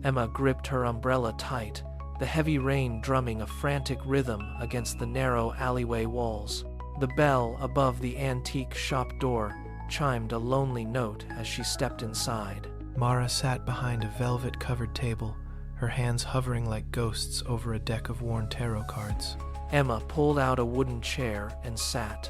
Emma gripped her umbrella tight, the heavy rain drumming a frantic rhythm against the narrow alleyway walls. The bell above the antique shop door chimed a lonely note as she stepped inside. Mara sat behind a velvet-covered table, her hands hovering like ghosts over a deck of worn tarot cards. Emma pulled out a wooden chair and sat.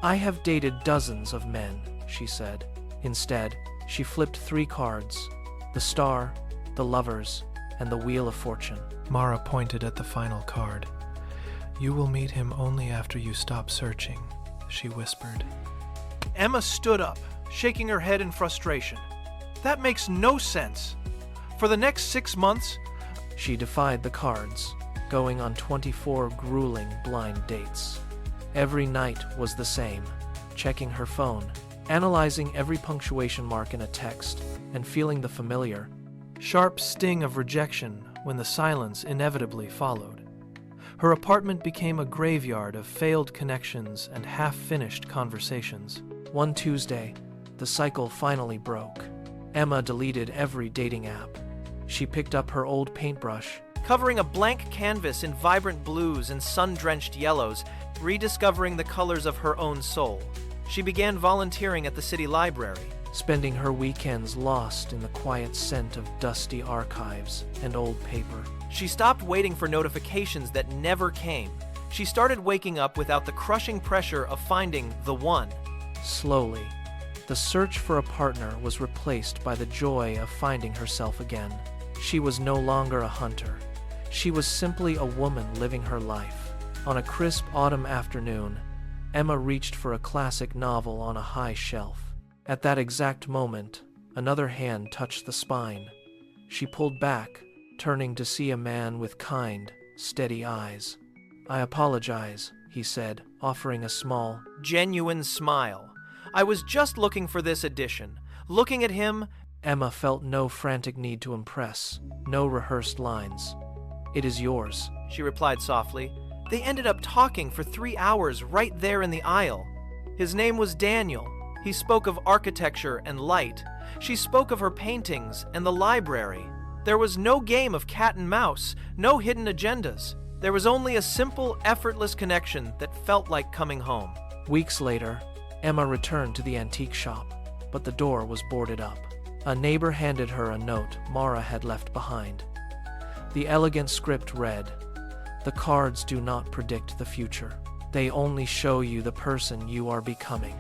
"I have dated dozens of men," she said. Instead, she flipped 3 cards: the Star, the Lovers, and the Wheel of Fortune. Mara pointed at the final card. "You will meet him only after you stop searching," she whispered. Emma stood up, shaking her head in frustration. "That makes no sense. For the next 6 months..." She defied the cards, going on 24 grueling blind dates. Every night was the same, checking her phone, analyzing every punctuation mark in a text, and feeling the familiar, sharp sting of rejection when the silence inevitably followed. Her apartment became a graveyard of failed connections and half-finished conversations. One Tuesday, the cycle finally broke. Emma deleted every dating app. She picked up her old paintbrush, Covering a blank canvas in vibrant blues and sun-drenched yellows, rediscovering the colors of her own soul. She began volunteering at the city library, spending her weekends lost in the quiet scent of dusty archives and old paper. She stopped waiting for notifications that never came. She started waking up without the crushing pressure of finding the one. Slowly, the search for a partner was replaced by the joy of finding herself again. She was no longer a hunter. She was simply a woman living her life. On a crisp autumn afternoon, Emma reached for a classic novel on a high shelf. At that exact moment, another hand touched the spine. She pulled back, turning to see a man with kind, steady eyes. "I apologize," he said, offering a small, genuine smile. "I was just looking for this edition." Looking at him, Emma felt no frantic need to impress, no rehearsed lines. "It is yours," she replied softly. They ended up talking for 3 hours right there in the aisle. His name was Daniel. He spoke of architecture and light. She spoke of her paintings and the library. There was no game of cat and mouse, no hidden agendas. There was only a simple, effortless connection that felt like coming home. Weeks later, Emma returned to the antique shop, but the door was boarded up. A neighbor handed her a note Mara had left behind. The elegant script read, "The cards do not predict the future. They only show you the person you are becoming."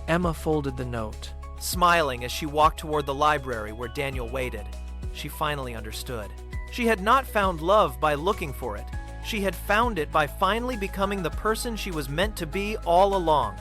Emma folded the note, smiling as she walked toward the library where Daniel waited. She finally understood. She had not found love by looking for it. She had found it by finally becoming the person she was meant to be all along.